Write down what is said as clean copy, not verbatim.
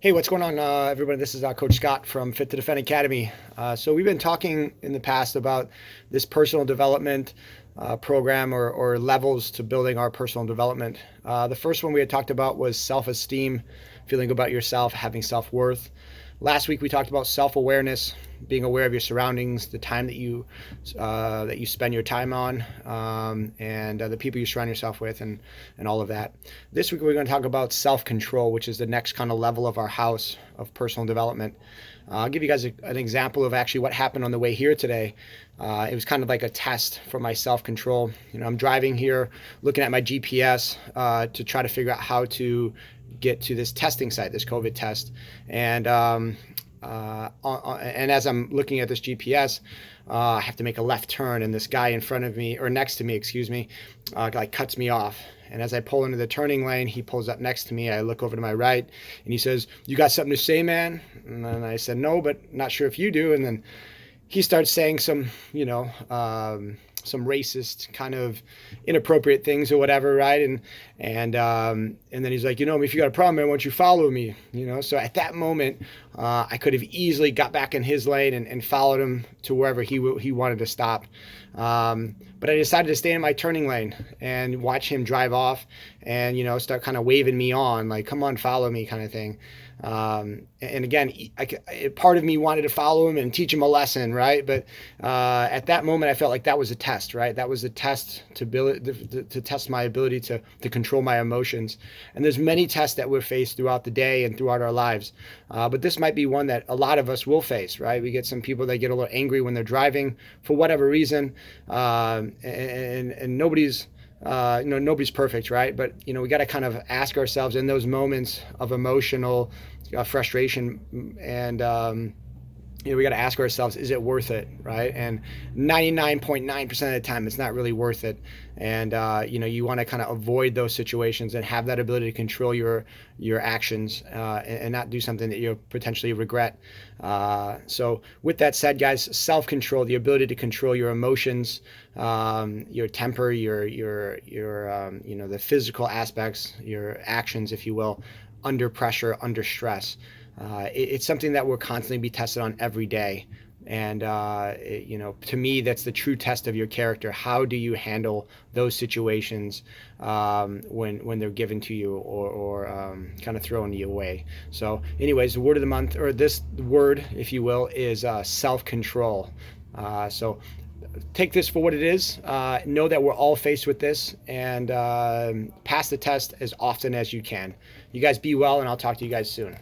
Hey, what's going on, everybody? This is Coach Scott from Fit to Defend Academy. So we've been talking in the past about this personal development program or levels to building our personal development. The first one we had talked about was self-esteem, feeling good about yourself, having self-worth. Last week we talked about self-awareness, being aware of your surroundings, the time that you spend your time on, and the people you surround yourself with, and all of that. This week we're going to talk about self-control, which is the next kind of level of our house of personal development. I'll give you guys an example of actually what happened on the way here today. It was kind of like a test for my self-control. I'm driving here, looking at my GPS to try to figure out how to get to this testing site, this COVID test, and as I'm looking at this GPS, I have to make a left turn, and this guy in front of me, or next to me, excuse me, like cuts me off. And as I pull into the turning lane, he pulls up next to me. I look over to my right, and he says, "You got something to say, man?" And then I said, "No, but not sure if you do." And then he starts saying some racist kind of inappropriate things or whatever, right? And then he's like, if you got a problem, man, why don't you follow me? So at that moment, I could have easily got back in his lane and followed him to wherever he wanted to stop. But I decided to stay in my turning lane and watch him drive off and, start kind of waving me on, like, come on, follow me kind of thing. And again, part of me wanted to follow him and teach him a lesson, right? But at that moment, I felt like that was a test, right? That was a test to test my ability to control my emotions. And there's many tests that we're faced throughout the day and throughout our lives. But this might be one that a lot of us will face, right? We get some people that get a little angry when they're driving for whatever reason. And nobody's perfect, right? But we got to kind of ask ourselves in those moments of emotional frustration, and we got to ask ourselves, is it worth it, right? And 99.9% of the time, it's not really worth it. And you want to kind of avoid those situations and have that ability to control your actions, and not do something that you potentially regret. So with that said, guys, self-control, the ability to control your emotions, your temper, your the physical aspects, your actions, if you will, under pressure, under stress. It's something that we'll constantly be tested on every day. And, to me, that's the true test of your character. How do you handle those situations when they're given to you or kind of thrown your way? So anyways, the word of the month, or this word, if you will, is self-control. So take this for what it is. Know that we're all faced with this, and pass the test as often as you can. You guys be well, and I'll talk to you guys soon.